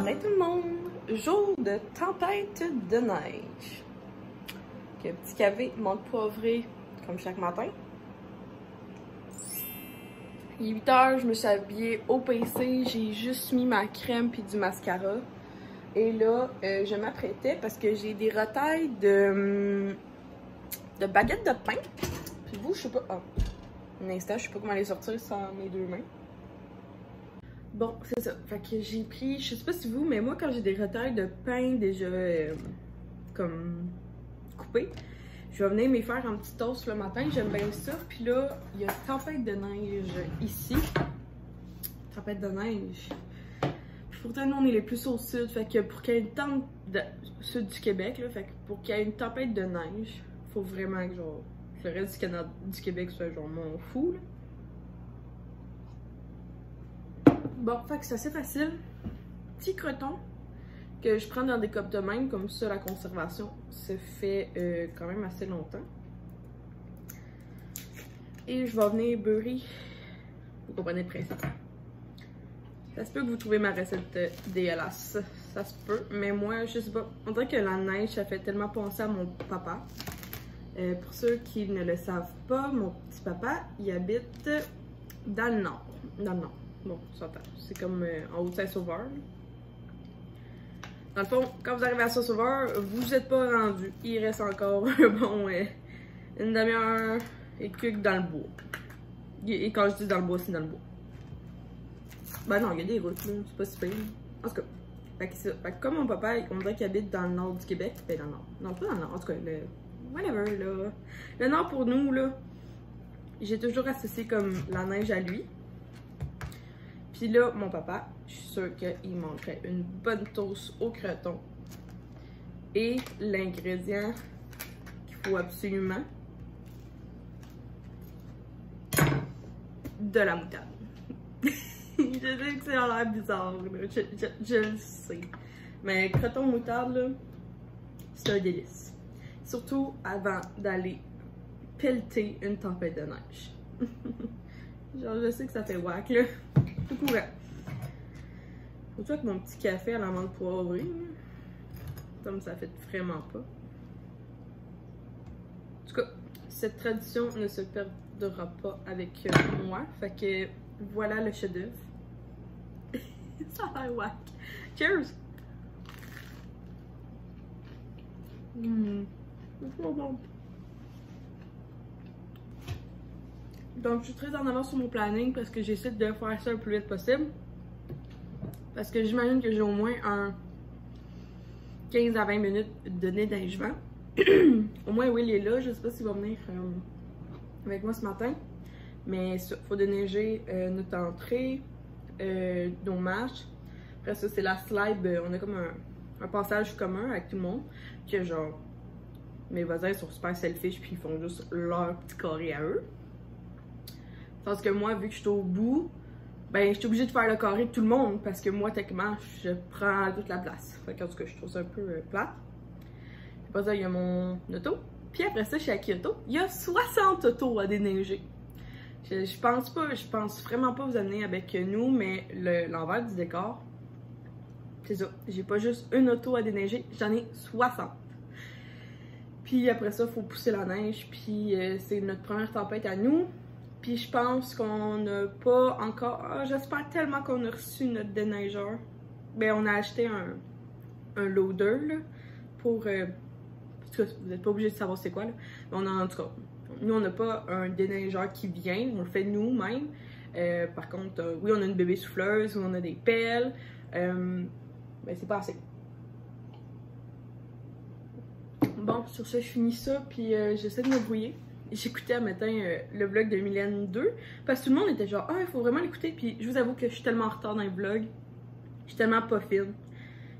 Hey tout le monde! Jour de tempête de neige. Un petit café, menthe poivrée, comme chaque matin. Il est 8 h, je me suis habillée au PC, j'ai juste mis ma crème puis du mascara. Et là, je m'apprêtais parce que j'ai des retailles de baguettes de pain. Puis vous, je sais pas... Oh, un instant, je sais pas comment les sortir sans mes deux mains. Bon, c'est ça. Fait que j'ai pris, je sais pas si vous, mais moi quand j'ai des retailles de pain déjà comme coupés, je vais venir me faire un petit toast le matin, j'aime bien ça. Puis là, il y a tempête de neige ici. Tempête de neige. Puis pourtant, nous on est les plus au sud, fait que pour qu'il y ait une tempête de sud du Québec, là, fait que pour qu'il y ait une tempête de neige, faut vraiment que genre le reste du Canada, du Québec soit genre mon fou là. Bon, fait que c'est assez facile. Petit croton que je prends dans des copes de même, comme ça la conservation se fait quand même assez longtemps. Et je vais venir beurrer. Vous comprenez le principe. Ça se peut que vous trouvez ma recette dégueulasse. Ça se peut, mais moi, je sais pas. On dirait que la neige, ça fait tellement penser à mon papa. Pour ceux qui ne le savent pas, mon petit papa, il habite dans le nord. Dans le nord. Bon, c'est comme en haut de Saint-Sauveur. Dans le fond, quand vous arrivez à Saint-Sauveur, vous n'êtes pas rendu. Il reste encore bon, une demi-heure et quelques dans le bois. Et quand je dis dans le bois, c'est dans le bois. Ben non, il y a des routes, c'est pas si pire. En tout cas, fait que comme mon papa, on dirait qu'il habite dans le nord du Québec. Ben dans le nord. Non, pas dans le nord. En tout cas, whatever, là. Le nord pour nous, là, j'ai toujours associé comme la neige à lui. Puis là, mon papa, je suis sûre qu'il manquerait une bonne toast au croton. Et l'ingrédient qu'il faut absolument, de la moutarde. Je sais que c'est l'air bizarre, là. Je le sais. Mais croton moutarde, là, c'est un délice. Surtout avant d'aller pelleter une tempête de neige. Genre, je sais que ça fait whack, là. Tout courant. Surtout avec mon petit café à la menthe poivrée. Comme ça fait vraiment pas. En tout cas, cette tradition ne se perdra pas avec moi. Fait que voilà le chef-d'œuvre. Ça a l'air whack. Cheers! C'est trop bon. Donc, je suis très en avance sur mon planning parce que j'essaie de faire ça le plus vite possible. Parce que j'imagine que j'ai au moins un 15 à 20 minutes de déneigement. Au moins, Will est là. Je sais pas s'il va venir avec moi ce matin. Mais il faut déneiger notre entrée, nos marches. Après ça, c'est la slide. On a comme un passage commun avec tout le monde. Que genre, mes voisins sont super selfish puis ils font juste leur petit carré à eux. Parce que moi, vu que je suis au bout, ben, je suis obligée de faire le carré de tout le monde parce que moi, techniquement, je prends toute la place. Fait qu'en tout cas, je trouve ça un peu plate. Après ça, il y a mon auto. Puis après ça, chez Kyoto, il y a 60 autos à déneiger. Je pense vraiment pas vous amener avec nous, mais l'envers du décor, c'est ça. J'ai pas juste une auto à déneiger, j'en ai 60. Puis après ça, il faut pousser la neige. Puis c'est notre première tempête à nous. Puis je pense qu'on n'a pas encore... Oh, j'espère tellement qu'on a reçu notre déneigeur. Ben, on a acheté un loader, là, pour... en tout cas, vous n'êtes pas obligé de savoir c'est quoi, là. Mais en tout cas, nous, on n'a pas un déneigeur qui vient. On le fait nous-mêmes. Par contre, oui, on a une bébé souffleuse, on a des pelles. Ben, c'est pas assez. Bon, sur ce, je finis ça, puis j'essaie de me brouiller. J'écoutais un matin le vlog de Mylène 2 parce que tout le monde était genre ah, il faut vraiment l'écouter. Puis je vous avoue que je suis tellement en retard dans les vlogs. Je suis tellement pas fine.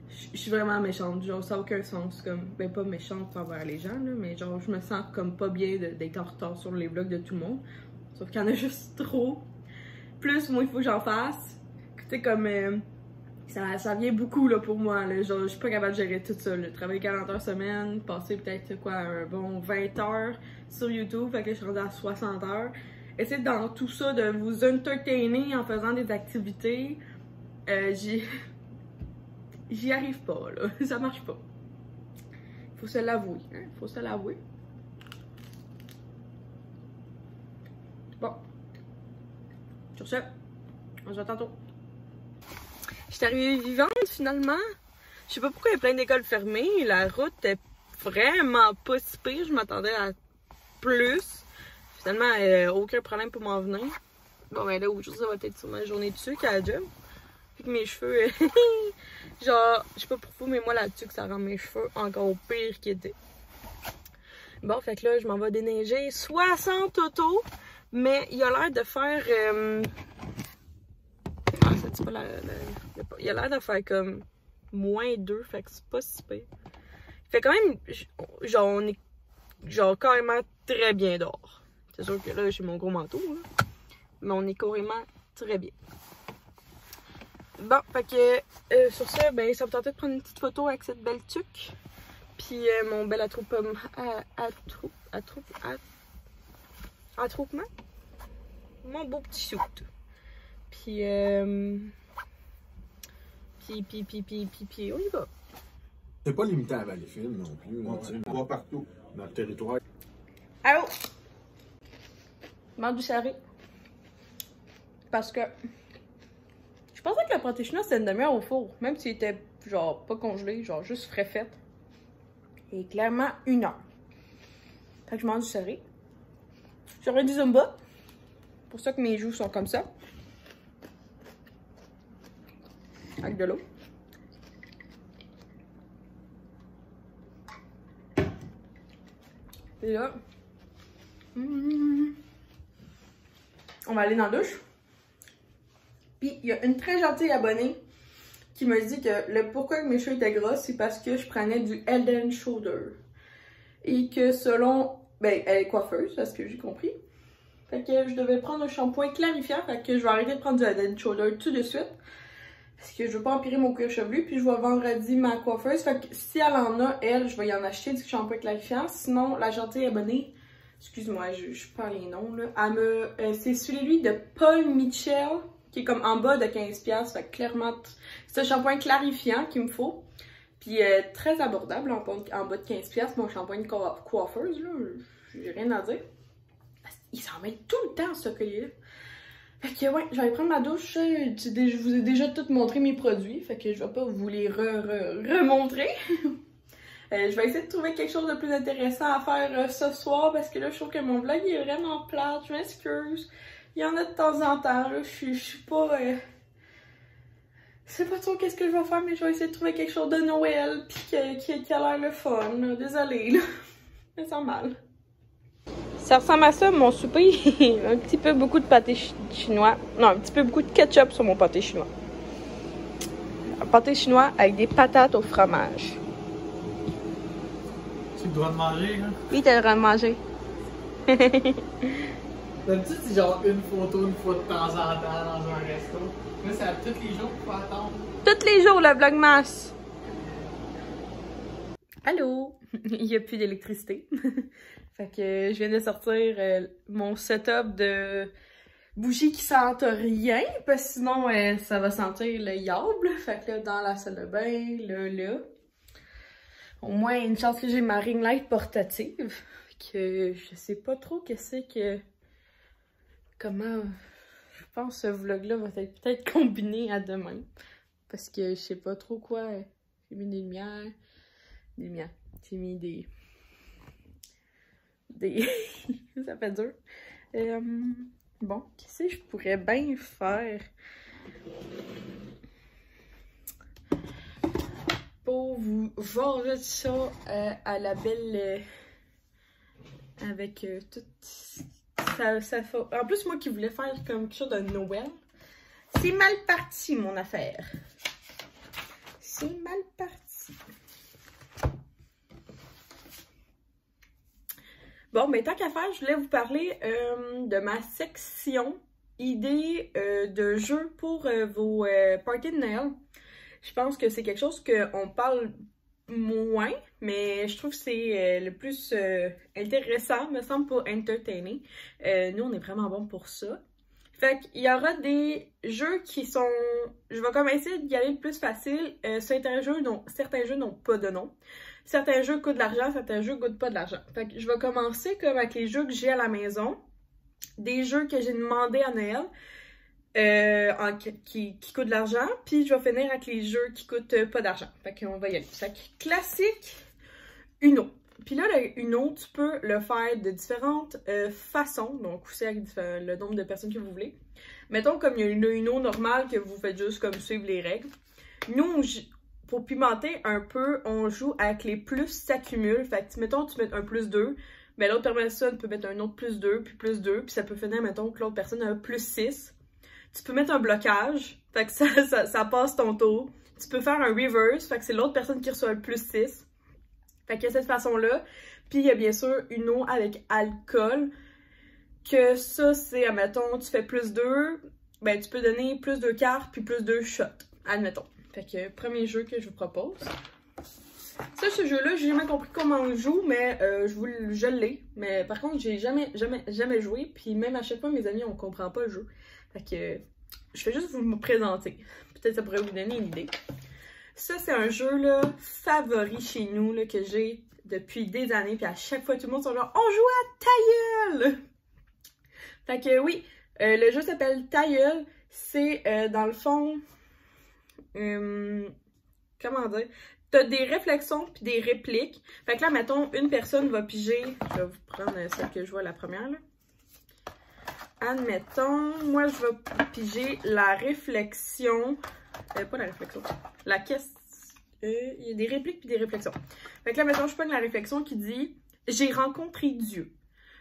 Je suis vraiment méchante. Genre, ça n'a aucun sens. Comme, ben, pas méchante envers les gens, là, mais genre, je me sens comme pas bien d'être en retard sur les vlogs de tout le monde. Sauf qu'il y en a juste trop. Plus, moi, il faut que j'en fasse. Tu sais, comme. Ça vient beaucoup là, pour moi. Là. Genre, je suis pas capable de gérer tout ça. Là. Travailler 40 heures semaine, passer peut-être quoi, un bon 20 heures sur YouTube. Fait que je suis rendue à 60 heures. Essayez dans tout ça de vous entertainer en faisant des activités. j'y arrive pas, là. Ça marche pas. Faut se l'avouer, hein? Faut se l'avouer. Bon. Sur ce, on se voit tantôt. Je suis arrivée vivante, finalement. Je sais pas pourquoi il y a plein d'écoles fermées. La route est vraiment pas si pire. Je m'attendais à plus. Finalement, aucun problème pour m'en venir. Bon, ben là, aujourd'hui, ça va être sur ma journée de sucre à la job. Puis que mes cheveux, genre, je sais pas pour vous, mais moi, la tuque, ça rend mes cheveux encore pire qu'ils étaient. Bon, fait que là, je m'en vais déneiger 60 autos, mais il a l'air de faire... Ah, ça dit pas il a l'air de faire comme -2, fait que c'est pas si pire. Il fait quand même, genre, on est genre carrément très bien dehors. C'est sûr que là, j'ai mon gros manteau, là. Mais on est carrément très bien. Bon, fait que sur ça, ben, ça me tentait de prendre une petite photo avec cette belle tuque. Puis mon bel attroupement. Mon beau petit suit. Puis, puis, on y va. C'est pas limité à Valleyfield non plus. On va partout dans le territoire. Allô? Mange du charré. Parce que je pensais que la pâté chinois c'était une demi-heure au four, même s'il était genre pas congelé, genre juste frais fait. Et clairement 1 heure. Fait que je mange du charré. J'aurais du Zumba. C'est pour ça que mes joues sont comme ça. Avec de l'eau. Et là, on va aller dans la douche. Puis il y a une très gentille abonnée qui me dit que le pourquoi mes cheveux étaient gras, c'est parce que je prenais du Head and Shoulder. Et que selon... Ben, elle est coiffeuse, c'est ce que j'ai compris. Fait que je devais prendre un shampoing clarifiant. Fait que je vais arrêter de prendre du Head and Shoulder tout de suite. Parce que je veux pas empirer mon cuir chevelu. Puis je vais vendredi ma coiffeuse. Fait que si elle en a, elle, je vais y en acheter du shampoing clarifiant. Sinon, la gentille abonnée, excuse-moi, je perds les noms là. Elle me... c'est celui de Paul Mitchell, qui est comme en bas de 15$. Fait que clairement, c'est un shampoing clarifiant qu'il me faut. Puis très abordable en bas de 15$. Mon shampoing coiffeuse, là, j'ai rien à dire. Il s'en met tout le temps, ce collier-là. Fait que ouais, je vais aller prendre ma douche. Je vous ai déjà tout montré mes produits. Fait que je vais pas vous les remontrer. Je vais essayer de trouver quelque chose de plus intéressant à faire ce soir. Parce que là, je trouve que mon vlog est vraiment plate. Je m'excuse. Il y en a de temps en temps. Là. Je suis pas... Je sais pas trop qu'est-ce que je vais faire. Mais je vais essayer de trouver quelque chose de Noël. Puis qui a l'air le fun. Là. Désolée. Là. Ça sent mal. Ça ressemble à ça, mon souper. Un petit peu beaucoup de pâté chinois. Non, un petit peu beaucoup de ketchup sur mon pâté chinois. Un pâté chinois avec des patates au fromage. Tu as le droit de manger, hein? Oui, t'as le droit de manger. D'habitude, c'est genre une photo une fois de temps en temps dans un resto. Là, c'est à tous les jours qu'il faut attendre. Tous les jours, le vlogmas. Allô? Il n'y a plus d'électricité. Fait que je viens de sortir mon setup de bougies qui sentent rien, parce que sinon ça va sentir le yable. Fait que là, dans la salle de bain, là. Au moins, une chance que j'ai ma ring light portative. Que je sais pas trop qu'est-ce que... Comment... Je pense que ce vlog-là va être peut-être combiné à demain. Parce que je sais pas trop quoi. J'ai mis des lumières. J'ai mis des... Ça fait dur. Bon, qu'est-ce que je pourrais bien faire pour vous voir ça à la belle... avec tout... Ça fait... En plus, moi qui voulais faire comme quelque chose de Noël, c'est mal parti, mon affaire. C'est mal parti. Bon, mais tant qu'à faire, je voulais vous parler de ma section idées de jeux pour vos parties de Noël. Je pense que c'est quelque chose qu'on parle moins, mais je trouve que c'est le plus intéressant, me semble, pour entertainer. Nous, on est vraiment bon pour ça. Fait qu'il y aura des jeux qui sont... Je vais comme essayer d'y aller le plus facile. Certains jeux n'ont pas de nom. Certains jeux coûtent de l'argent, certains jeux coûtent pas de l'argent. Fait que je vais commencer comme avec les jeux que j'ai à la maison. Des jeux que j'ai demandé à Noël. Qui coûtent de l'argent. Puis je vais finir avec les jeux qui coûtent pas d'argent. Fait qu'on va y aller. Fait que classique, Uno. Puis là, le Uno, tu peux le faire de différentes façons. Donc aussi avec le nombre de personnes que vous voulez. Mettons comme il y a le Uno normal que vous faites juste comme suivre les règles. Nous, pour pimenter un peu, on joue avec les plus s'accumulent. Fait que mettons tu mets un plus 2. Mais l'autre personne peut mettre un autre plus 2, puis 2. Puis ça peut finir, mettons, que l'autre personne a un plus 6. Tu peux mettre un blocage, fait que ça passe ton tour. Tu peux faire un reverse, fait que c'est l'autre personne qui reçoit le plus 6. Fait qu'il y a cette façon-là. Puis il y a bien sûr Uno avec alcool. Que ça, c'est, admettons, tu fais plus 2. Ben, tu peux donner plus 2 cartes, puis plus 2 shots. Admettons. Fait que premier jeu que je vous propose. Ça, ce jeu-là, j'ai jamais compris comment on joue, mais je l'ai. Mais par contre, j'ai jamais joué. Puis même à chaque fois, mes amis, on comprend pas le jeu. Fait que je vais juste vous me présenter. Peut-être ça pourrait vous donner une idée. Ça, c'est un jeu là, favori chez nous là, que j'ai depuis des années. Puis à chaque fois, tout le monde sont genre « On joue à ta gueule! » Fait que oui, le jeu s'appelle Ta gueule. C'est dans le fond... comment dire? T'as des réflexions puis des répliques. Fait que là, mettons, une personne va piger. Je vais vous prendre celle que je vois la première là. Admettons, moi je vais piger la réflexion. Pas la réflexion. La question. Il y a des répliques puis des réflexions. Fait que là, mettons, je prends la réflexion qui dit « J'ai rencontré Dieu ».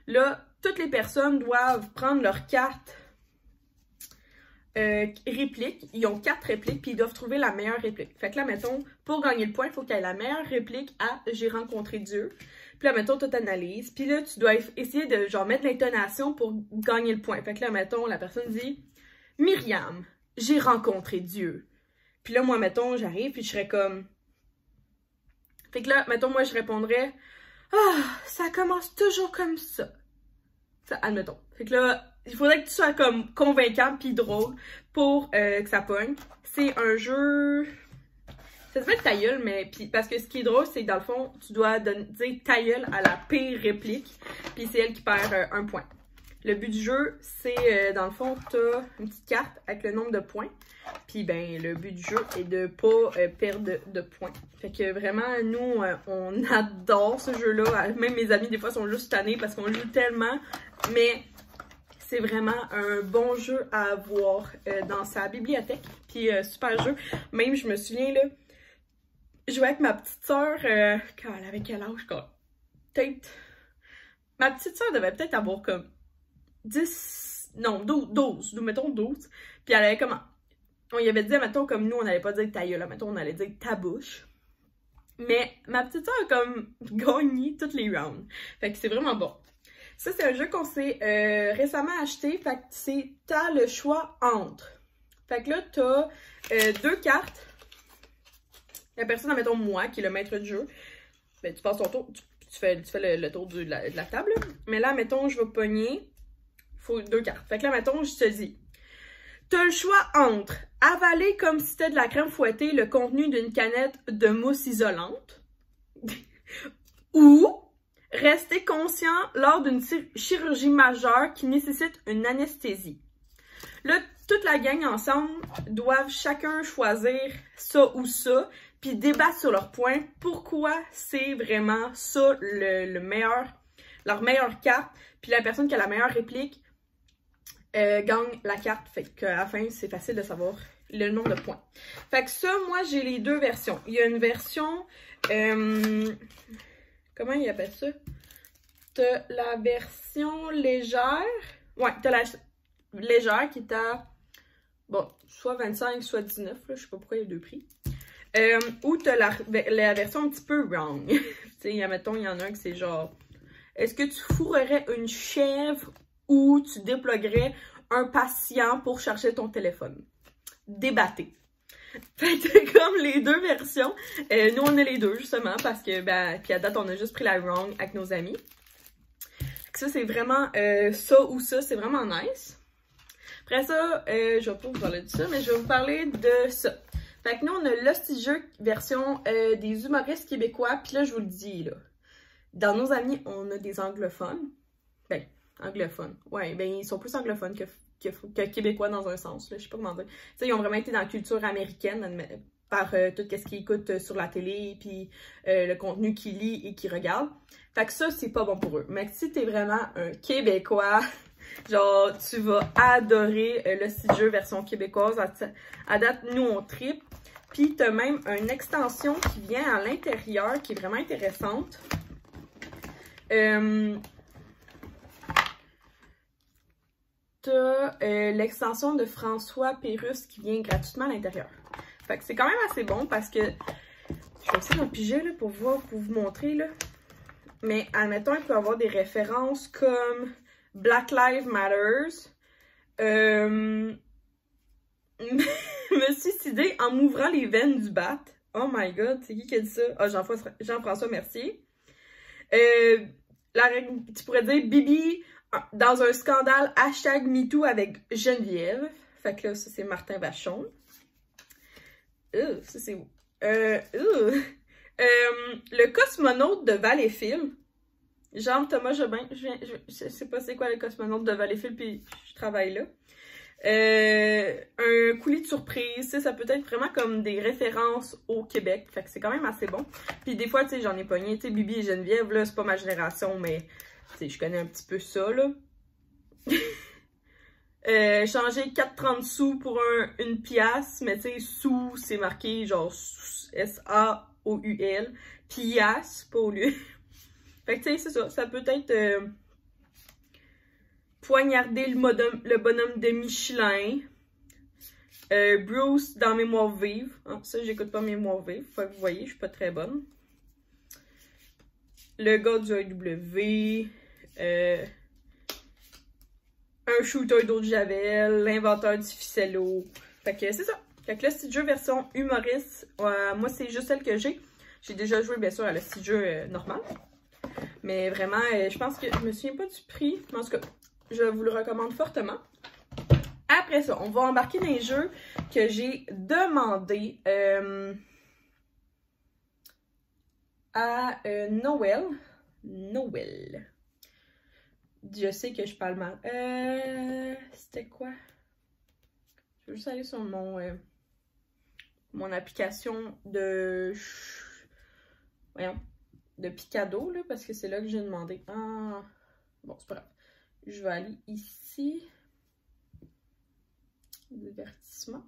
Là, toutes les personnes doivent prendre leur carte réplique. Ils ont 4 répliques puis ils doivent trouver la meilleure réplique. Fait que là, mettons, pour gagner le point, il faut qu'il y ait la meilleure réplique à « J'ai rencontré Dieu ». Puis là, mettons, tu t'analyses. Puis là, tu dois essayer de genre mettre l'intonation pour gagner le point. Fait que là, mettons, la personne dit « Myriam, j'ai rencontré Dieu ». Puis là, moi, mettons, j'arrive puis je serais comme... Fait que là, mettons, moi, je répondrais « Ah, ça commence toujours comme ça. » Ça, admettons. Fait que là, il faudrait que tu sois comme convaincant puis drôle pour que ça pogne. C'est un jeu... Ça s'appelle ta gueule, mais puis parce que ce qui est drôle, c'est que dans le fond, tu dois dire ta gueule à la pire réplique, puis c'est elle qui perd un point. Le but du jeu, c'est dans le fond, t'as une petite carte avec le nombre de points, puis ben le but du jeu est de pas perdre de points. Fait que vraiment, nous, on adore ce jeu-là. Même mes amis, des fois, sont juste tannés parce qu'on joue tellement, mais c'est vraiment un bon jeu à avoir dans sa bibliothèque, puis super jeu. Même, je me souviens, là, je jouais avec ma petite soeur quand elle avait quel âge? Peut-être... Ma petite soeur devait peut-être avoir comme 10... Non, 12. Nous mettons 12. Puis elle avait comme... On y avait dit, mettons, comme nous, on n'allait pas dire ta gueule, mettons, on allait dire ta bouche. Mais ma petite soeur a comme gagné toutes les rounds. Fait que c'est vraiment bon. Ça, c'est un jeu qu'on s'est récemment acheté. Fait que c'est t'as le choix entre. Fait que là, t'as 2 cartes. La personne, mettons moi, qui est le maître du jeu, ben, tu passes ton tour, tu fais le tour de la table. Mais là, mettons, je vais pogner, il faut 2 cartes. Fait que là, mettons, je te dis, t'as le choix entre avaler comme si c'était de la crème fouettée le contenu d'une canette de mousse isolante ou rester conscient lors d'une chirurgie majeure qui nécessite une anesthésie. Là, toute la gang ensemble doivent chacun choisir ça ou ça, puis débattre sur leur point, pourquoi c'est vraiment ça leur meilleure carte, puis la personne qui a la meilleure réplique gagne la carte. Fait qu'à la fin, c'est facile de savoir le nombre de points. Fait que ça, moi, j'ai les 2 versions. Il y a une version... comment ils appellent ça? T'as la version légère. Ouais, t'as la légère qui est à... Bon, soit 25, soit 19. Là, je sais pas pourquoi il y a 2 prix. Ou t'as la version un petit peu wrong. Tu sais, mettons, il y en a un qui c'est genre... Est-ce que tu fourrerais une chèvre ou tu déploguerais un patient pour charger ton téléphone? Débattez. Fait que c'est comme les 2 versions. Nous, on a les 2, justement, parce que, ben, puis à date, on a juste pris la wrong avec nos amis. Fait que ça, c'est vraiment ça ou ça, c'est vraiment nice. Après ça, je vais pas vous parler de ça, mais je vais vous parler de ça. Fait que nous, on a l'hostie-jeu version des humoristes québécois. Puis là, je vous le dis, là, dans nos amis, on a des anglophones. Ben, anglophones. Ouais, ben ils sont plus anglophones que québécois dans un sens, là. Je sais pas comment dire. Tu sais, ils ont vraiment été dans la culture américaine par tout ce qu'ils écoutent sur la télé, puis le contenu qu'ils lisent et qu'ils regardent. Fait que ça, c'est pas bon pour eux. Mais si t'es vraiment un Québécois, genre, tu vas adorer l'hostie-jeu version québécoise. À date, nous, on tripe. Puis, t'as même une extension qui vient à l'intérieur, qui est vraiment intéressante. T'as l'extension de François Pérusse qui vient gratuitement à l'intérieur. Fait que c'est quand même assez bon parce que... Je vais essayer d'en piger là, pour vous montrer, là. Mais, admettons, il peut y avoir des références comme Black Lives Matters. Me suicider en m'ouvrant les veines du bat. Oh my god, c'est qui a dit ça? Ah, Jean-François Mercier. Tu pourrais dire Bibi dans un scandale #MeToo avec Geneviève. Fait que là, ça c'est Martin Vachon. Ça c'est où? Le cosmonaute de Valleyfield. Jean-Thomas Jobin. Je sais pas c'est quoi le cosmonaute de Valleyfield, puis je travaille là. Un coulis de surprise, ça peut être vraiment comme des références au Québec, fait que c'est quand même assez bon. Puis des fois, tu sais, j'en ai pogné, tu sais, Bibi et Geneviève, là, c'est pas ma génération, mais, tu sais, je connais un petit peu ça, là. Changer 4,30 sous pour une pièce, mais tu sais, sous, c'est marqué, genre, S-A-O-U-L, pièce, pas au lieu. Fait que, tu sais, c'est ça, ça peut être... poignarder le bonhomme de Michelin. Bruce dans Mémoire vive. Ah, ça, j'écoute pas Mémoire vive. Faut que vous voyez, je suis pas très bonne. Le gars du AEW. Un shooter d'eau de Javel. L'inventeur du ficello. Fait que c'est ça. Fait que là, c'est jeu version humoriste. Moi, c'est juste celle que j'ai. J'ai déjà joué, bien sûr, à le petit jeu normal. Mais vraiment, je pense que je me souviens pas du prix. En tout cas, je vous le recommande fortement. Après ça, on va embarquer dans les jeux que j'ai demandé à Noël. Je sais que je parle mal. C'était quoi? Je vais juste aller sur mon application de... Voyons. De Picado, là, parce que c'est là que j'ai demandé. Ah, bon, c'est pas grave. Je vais aller ici. Divertissement.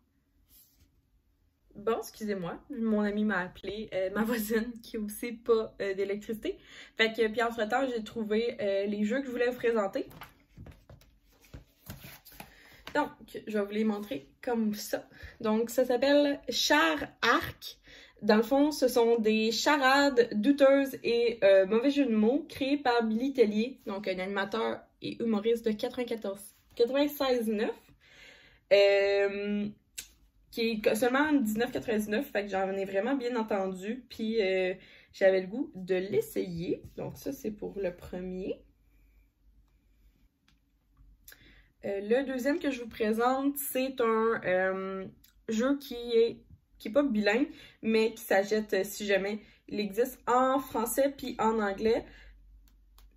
Bon, excusez-moi. Mon ami m'a appelé, ma voisine qui n'a aussi pas d'électricité. Fait que, puis entre-temps, j'ai trouvé les jeux que je voulais vous présenter. Donc, je vais vous les montrer comme ça. Donc, ça s'appelle Char Arc. Dans le fond, ce sont des charades douteuses et mauvais jeux de mots créés par Billy Tellier, donc un animateur et humoriste de 96.9, qui est seulement 19,99, fait que j'en ai vraiment bien entendu, puis j'avais le goût de l'essayer. Donc ça, c'est pour le premier. Le deuxième que je vous présente, c'est un jeu qui est pas bilingue, mais qui s'achète si jamais. Il existe en français puis en anglais.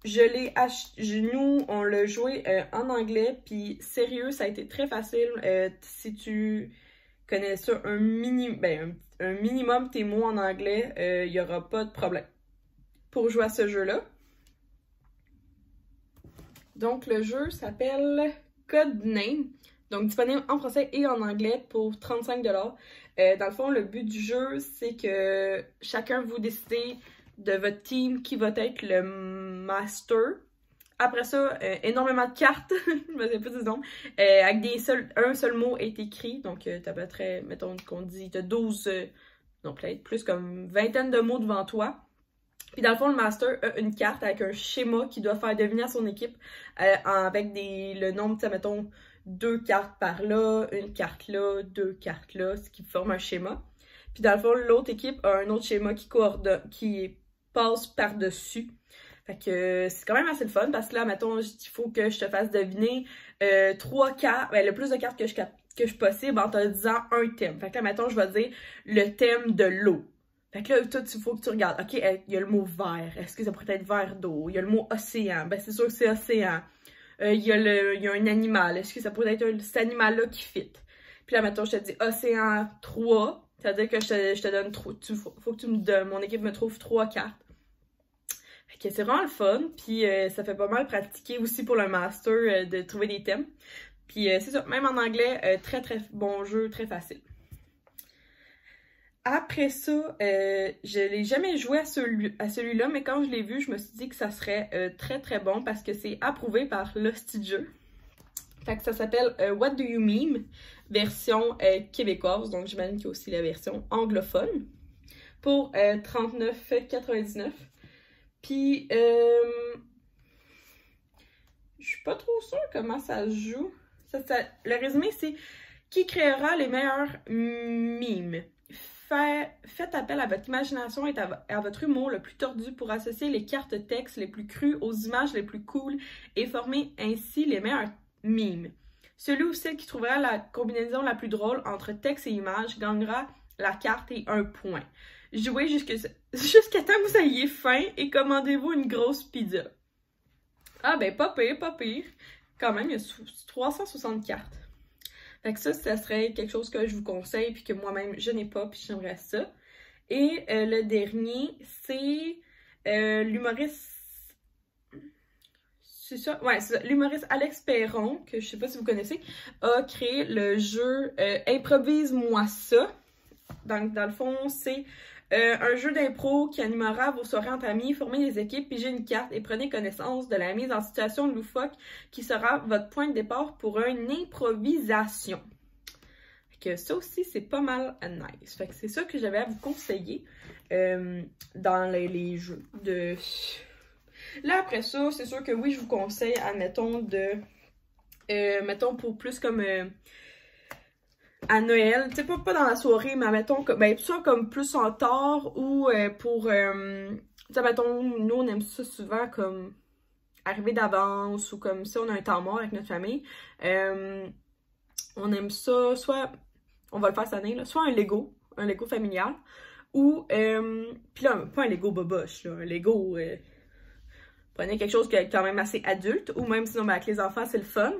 Je l'ai acheté, nous, on l'a joué en anglais, puis sérieux, ça a été très facile. Si tu connais ça, un minimum tes mots en anglais, il n'y aura pas de problème pour jouer à ce jeu-là. Donc, le jeu s'appelle Codename. Donc, disponible en français et en anglais pour 35 $. Dans le fond, le but du jeu, c'est que chacun vous décidez de votre team qui va être le master. Après ça, énormément de cartes, je me souviens pas du nom, avec un seul mot est écrit. Donc, t'as peut-être, mettons qu'on dit, t'as 12, non peut-être plus comme vingtaine de mots devant toi. Puis dans le fond, le master a une carte avec un schéma qui doit faire deviner à son équipe avec le nombre, mettons, 2 cartes par là, une carte là, 2 cartes là, ce qui forme un schéma. Puis dans le fond, l'autre équipe a un autre schéma qui passe par-dessus. Fait que c'est quand même assez le fun parce que là, mettons, il faut que je te fasse deviner 3 cartes, ben, le plus de cartes que je possible en te disant un thème. Fait que là, mettons, je vais dire le thème de l'eau. Fait que là, toi, il faut que tu regardes. OK, il y a le mot vert. Est-ce que ça pourrait être vert d'eau? Il y a le mot océan. Ben, c'est sûr que c'est océan. Il y a un animal. Est-ce que ça pourrait être cet animal-là qui fit? Puis là, mettons, je te dis océan 3. C'est-à-dire que je te donne 3. Faut que tu me donnes. Mon équipe me trouve 3 cartes. Fait que c'est vraiment le fun. Puis ça fait pas mal pratiquer aussi pour le master de trouver des thèmes. Puis c'est ça. Même en anglais, très très bon jeu, très facile. Après ça, je l'ai jamais joué à celui-là, mais quand je l'ai vu, je me suis dit que ça serait très très bon parce que c'est approuvé par l'Hostie-de-jeu. Fait que ça s'appelle What Do You Meme, version québécoise, donc j'imagine qu'il y a aussi la version anglophone, pour 39,99. Puis, je suis pas trop sûre comment ça se joue. Le résumé, c'est qui créera les meilleurs mimes? Faites appel à votre imagination et à votre humour le plus tordu pour associer les cartes texte les plus crues aux images les plus cool et former ainsi les meilleurs mimes. Celui ou celle qui trouvera la combinaison la plus drôle entre texte et image gagnera la carte et 1 point. Jouez jusqu'à temps que vous ayez faim et commandez-vous une grosse pizza. Ah ben pas pire, pas pire. Quand même, il y a 360 cartes. Fait que ça serait quelque chose que je vous conseille puis que moi-même je n'ai pas puis j'aimerais ça. Et le dernier, c'est l'humoriste... C'est ça? Ouais, c'est ça. L'humoriste Alex Perron, que je sais pas si vous connaissez, a créé le jeu Improvise-moi ça. Donc, dans le fond, c'est un jeu d'impro qui animera vos soirées entre amis, formez des équipes, pigez une carte et prenez connaissance de la mise en situation loufoque qui sera votre point de départ pour une improvisation. Fait que ça aussi, c'est pas mal nice. Fait que c'est ça que j'avais à vous conseiller dans les jeux de... Là, après ça, c'est sûr que oui, je vous conseille, admettons, mettons, pour plus comme... à Noël, tu sais, pas dans la soirée, mais mettons, ben, ça comme plus en tard ou pour, tu sais, mettons, nous, on aime ça souvent comme arriver d'avance ou comme si on a un temps mort avec notre famille. On aime ça, soit, on va le faire cette année, là, soit un Lego familial ou, puis là, pas un Lego boboche, là, un Lego, prenez quelque chose qui est quand même assez adulte ou même sinon, ben, avec les enfants, c'est le fun.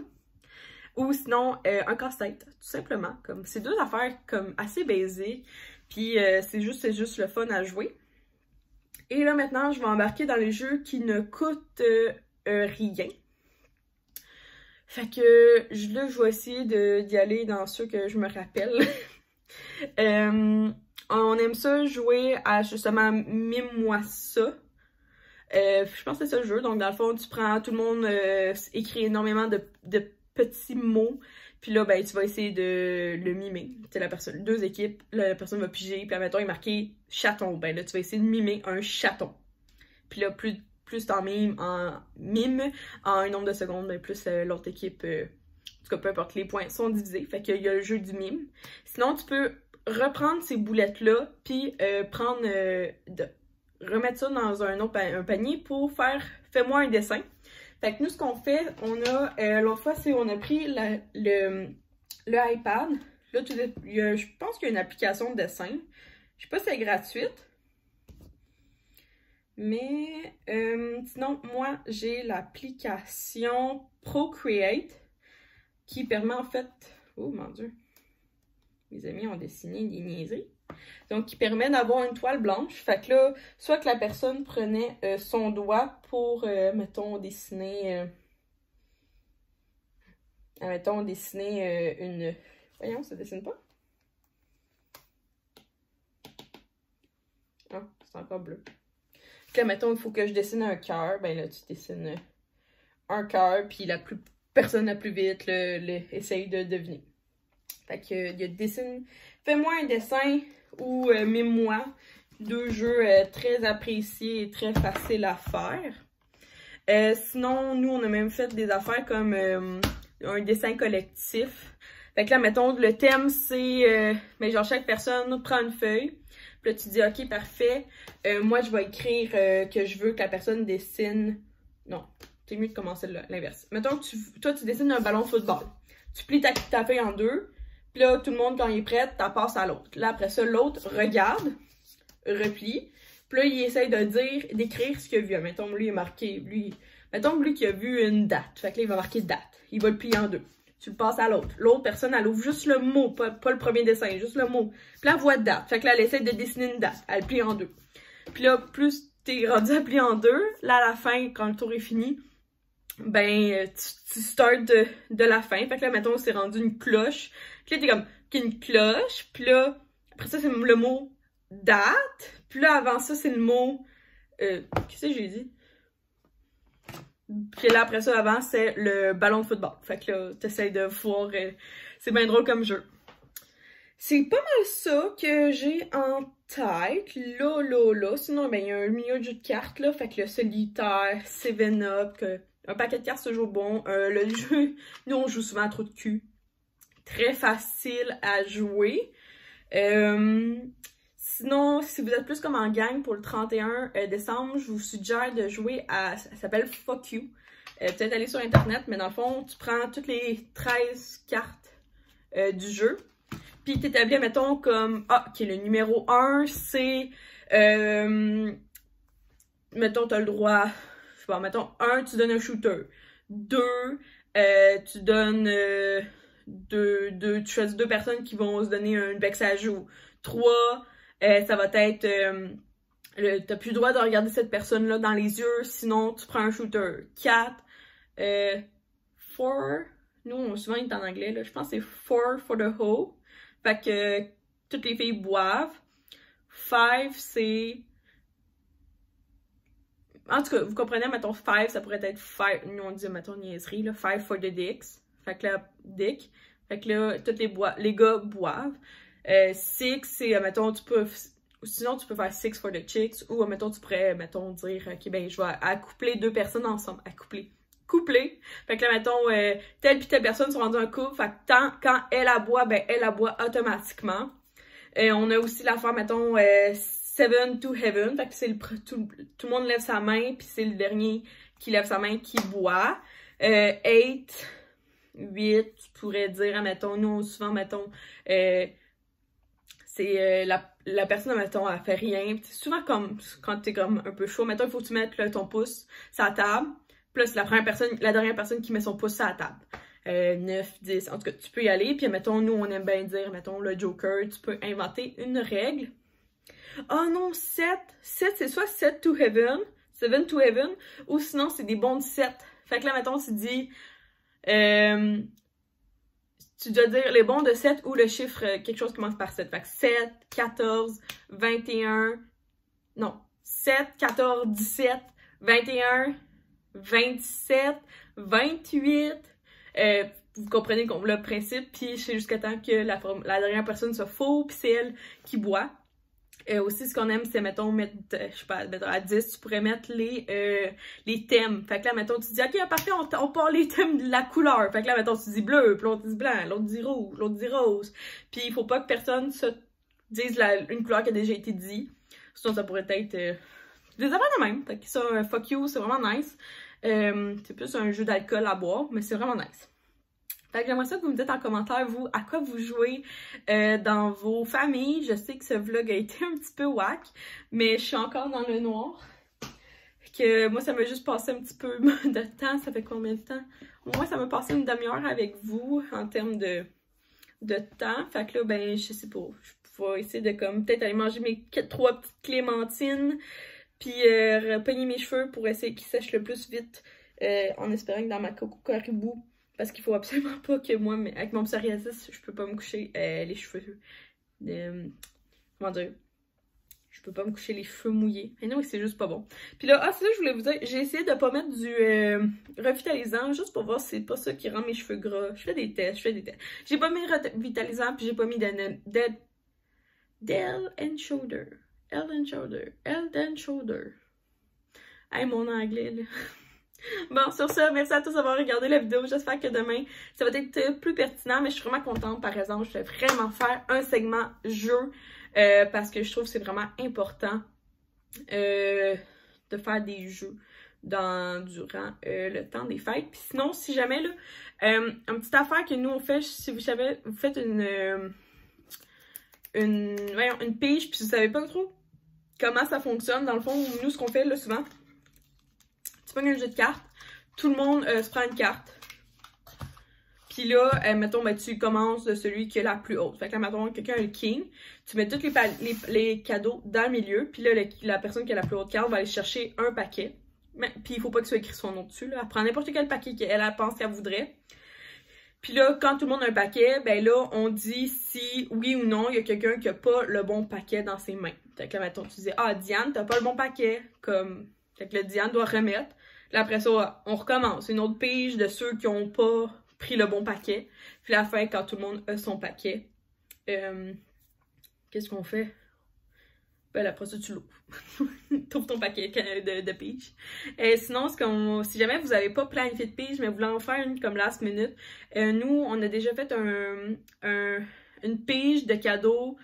Ou sinon, un casse-tête, tout simplement. Comme c'est deux affaires comme assez basiques. Puis c'est juste le fun à jouer. Et là, maintenant, je vais embarquer dans les jeux qui ne coûtent rien. Fait que là, je vais essayer d'y aller dans ceux que je me rappelle. On aime ça jouer à justement Mime-moi ça. Je pense que c'est ça le jeu. Donc, dans le fond, tu prends, tout le monde écrit énormément de petits mots, puis là, ben, tu vas essayer de le mimer. Tu sais, la personne, 2 équipes, la personne va piger, puis admettons, il est marqué chaton. Ben là, tu vas essayer de mimer un chaton. Puis là, plus t'en mimes en un nombre de secondes, ben, plus l'autre équipe, en tout cas, peu importe, les points sont divisés. Fait qu'il y a le jeu du mime. Sinon, tu peux reprendre ces boulettes-là, puis remettre ça dans un panier pour faire « Fais-moi un dessin ». Fait que nous, ce qu'on fait, on a, l'autre fois, c'est on a pris le iPad. Là, je pense qu'il y a une application de dessin. Je sais pas si c'est gratuite. Mais, sinon, moi, j'ai l'application Procreate qui permet en fait... Oh mon Dieu! Mes amis ont dessiné des niaiseries. Donc, qui permet d'avoir une toile blanche. Fait que là, soit que la personne prenait son doigt pour, mettons, dessiner... mettons, dessiner une... Voyons, ça dessine pas? Ah, c'est encore bleu. Puis là, mettons, il faut que je dessine un cœur. Ben là, tu dessines un cœur, puis personne la plus vite essaye de deviner. Fait que, il y a dessine... Fais-moi un dessin ou mime-moi. 2 jeux très appréciés et très faciles à faire. Sinon, nous, on a même fait des affaires comme un dessin collectif. Fait que là, mettons, le thème, c'est... mais genre, chaque personne prend une feuille. Puis là, tu dis, OK, parfait. Moi, je vais écrire que je veux que la personne dessine... Non, c'est mieux de commencer l'inverse. Mettons que toi, tu dessines un ballon de football. Tu plies ta feuille en deux. Puis là, tout le monde, quand il est prêt, t'en passes à l'autre. Là, après ça, l'autre regarde, replie. Puis là, il essaye d'écrire ce qu'il a vu. Mettons, lui, il a marqué... Mettons, lui, qui a vu une date. Fait que là, il va marquer date. Il va le plier en deux. Tu le passes à l'autre. L'autre personne, elle ouvre juste le mot, pas le premier dessin, juste le mot. Puis là, elle voit date. Fait que là, elle essaie de dessiner une date. Elle plie en deux. Puis là, plus t'es rendu à plier en deux, là, à la fin, quand le tour est fini, ben, tu starts de la fin. Fait que là, mettons, c'est rendu une cloche. Puis là, t'es comme, une cloche. Puis là, après ça, c'est le mot date. Puis là, avant ça, c'est le mot... qu'est-ce que j'ai dit? Puis là, après ça, avant, c'est le ballon de football. Fait que là, t'essayes de voir... c'est bien drôle comme jeu. C'est pas mal ça que j'ai en tête. Là. Sinon, ben, il y a un milieu de jeu de cartes, là. Fait que le solitaire, 7-up, un paquet de cartes, c'est toujours bon. Le jeu, nous, on joue souvent à trou de cul. Très facile à jouer. Sinon, si vous êtes plus comme en gang pour le 31 décembre, je vous suggère de jouer à... Ça s'appelle Fuck You. Peut-être aller sur Internet, mais dans le fond, tu prends toutes les 13 cartes du jeu. Puis t'établis, mettons, comme... Ah, ok, le numéro 1, c'est... mettons, t'as le droit... Je sais pas, mettons, 1, tu donnes un shooter. 2, tu donnes... tu choisis 2 personnes qui vont se donner un bec à joue. 3... ça va être... t'as plus le droit de regarder cette personne-là dans les yeux, sinon tu prends un shooter. 4, 4, nous on souvent est en anglais, là, je pense que c'est 4 for the hoe. Fait que toutes les filles boivent. 5, c'est... En tout cas, vous comprenez, mettons 5, ça pourrait être 5, nous on dit, mettons niaiserie, là, 5 for the dicks. Fait que là, dick. Fait que là, les gars boivent. 6, c'est, mettons, sinon tu peux faire 6 for the chicks, ou, mettons, tu pourrais, mettons, dire, ok, ben, je vais accoupler 2 personnes ensemble. Coupler. Fait que là, mettons, telle puis telle personne sont rendues en couple, fait que quand elle aboie, ben, elle aboie automatiquement. On a aussi l'affaire, mettons, 7 to heaven, fait que c'est tout le monde lève sa main, puis c'est le dernier qui lève sa main qui boit. 8, tu pourrais dire, mettons, nous, souvent, mettons, c'est la personne, mettons, elle fait rien. C'est souvent comme quand t'es comme un peu chaud. Mettons, il faut que tu mettes là, ton pouce sur la table. Puis là, c'est la dernière personne qui met son pouce sur la table. 9, 10, en tout cas, tu peux y aller. Puis mettons, nous, on aime bien dire, mettons, le Joker, tu peux inventer une règle. Oh non, 7. 7, c'est soit 7 to heaven, ou sinon, c'est des bons de 7. Fait que là, mettons, tu dis... tu dois dire les bons de 7 ou le chiffre, quelque chose qui commence par 7. Fait que 7, 14, 21, non, 7, 14, 17, 21, 27, 28. Vous comprenez le principe, puis c'est jusqu'à temps que la dernière personne se faux, puis c'est elle qui boit. Aussi, ce qu'on aime, c'est, mettons, mettre, je sais pas, mettons, à 10, tu pourrais mettre les thèmes. Fait que là, mettons, tu dis, OK, parfait, on part les thèmes de la couleur. Fait que là, mettons, tu dis bleu, puis l'autre dit blanc, l'autre dit rouge, l'autre dit rose. Puis il faut pas que personne se dise une couleur qui a déjà été dit. Sinon, ça pourrait être des affaires de même. Fait que ça, un fuck you, c'est vraiment nice. C'est plus un jeu d'alcool à boire, mais c'est vraiment nice. Fait que j'aimerais ça que vous me dites en commentaire, vous, à quoi vous jouez dans vos familles. Je sais que ce vlog a été un petit peu whack, mais je suis encore dans le noir. Que moi, ça m'a juste passé un petit peu de temps. Ça fait combien de temps? Moi, ça m'a passé une demi-heure avec vous en termes de temps. Fait que là, ben, je sais pas. Je vais essayer de comme peut-être aller manger mes 3 petites clémentines. Puis peigner mes cheveux pour essayer qu'ils sèchent le plus vite. En espérant que dans ma coco caribou. Parce qu'il faut absolument pas que moi, avec mon psoriasis, je peux pas me coucher les cheveux. Comment dire? Je peux pas me coucher les cheveux mouillés. Mais non, c'est juste pas bon. Puis là, c'est ça que je voulais vous dire. J'ai essayé de pas mettre du revitalisant, juste pour voir si c'est pas ça qui rend mes cheveux gras. Je fais des tests. J'ai pas mis revitalisant, puis j'ai pas mis Head and Shoulder. Hey, mon anglais, là. Bon, sur ça, merci à tous d'avoir regardé la vidéo. J'espère que demain, ça va être plus pertinent, mais je suis vraiment contente. Par exemple, je vais vraiment faire un segment jeu parce que je trouve que c'est vraiment important de faire des jeux durant le temps des fêtes. Puis sinon, si jamais, là, une petite affaire que nous on fait, si vous savez, vous faites une pige, puis vous savez pas trop comment ça fonctionne, dans le fond, nous, ce qu'on fait, là, souvent, tu pognes un jeu de cartes, tout le monde se prend une carte, puis là, mettons, ben, tu commences de celui qui a la plus haute. Fait que là, mettons, quelqu'un a le king, tu mets tous les cadeaux dans le milieu, puis là, la personne qui a la plus haute carte va aller chercher un paquet. Puis il faut pas que ce soit écrit son nom dessus, là. Elle prend n'importe quel paquet qu'elle pense qu'elle voudrait. Puis là, quand tout le monde a un paquet, ben là, on dit si oui ou non, il y a quelqu'un qui a pas le bon paquet dans ses mains. Fait que là, mettons, tu dis, ah, Diane, t'as pas le bon paquet. Comme, fait que là, Diane doit remettre. Là, après ça, on recommence. Une autre pige de ceux qui ont pas pris le bon paquet. Puis à la fin, quand tout le monde a son paquet, qu'est-ce qu'on fait? Ben, après ça, tu l'ouvres. T'ouvres ton paquet de piges. Sinon, si jamais vous n'avez pas planifié de piges, mais vous voulez en faire une comme last minute, nous, on a déjà fait une pige de cadeaux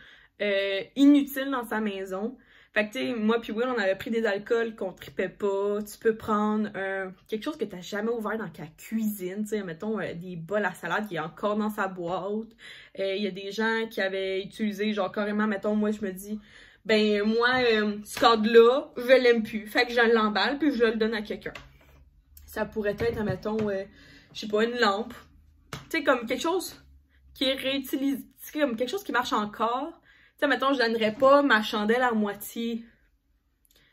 inutile dans sa maison. Fait que, tu sais, moi puis Will, on avait pris des alcools qu'on tripait pas. Tu peux prendre quelque chose que t'as jamais ouvert dans ta cuisine. Tu sais, mettons, des bols à salade qui est encore dans sa boîte. Il y a des gens qui avaient utilisé, genre, carrément, mettons, moi, je me dis... Ben, moi, ce cadre-là, je l'aime plus. Fait que je l'emballe, puis je le donne à quelqu'un. Ça pourrait être, mettons, je sais pas, une lampe. Tu sais, comme quelque chose qui est réutilisé, comme quelque chose qui marche encore. Tu sais, mettons, je donnerais pas ma chandelle à moitié.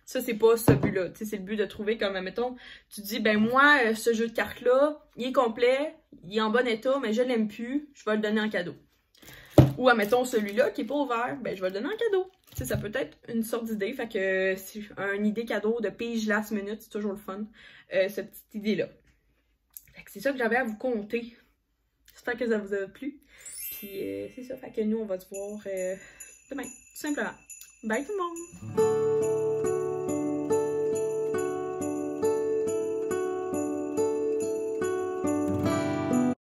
Ça, c'est pas ce but-là. Tu sais, c'est le but de trouver comme, mettons, tu dis, ben moi, ce jeu de cartes-là, il est complet, il est en bon état, mais je l'aime plus, je vais le donner en cadeau. Ou, admettons, celui-là qui est pas ouvert, ben je vais le donner en cadeau. Tu sais, ça peut être une sorte d'idée. Fait que une idée cadeau de pige last minute, c'est toujours le fun, cette petite idée-là. Fait que c'est ça que j'avais à vous conter. J'espère que ça vous a plu. Puis c'est ça. Fait que nous, on va se voir demain, tout simplement. Bye tout le monde!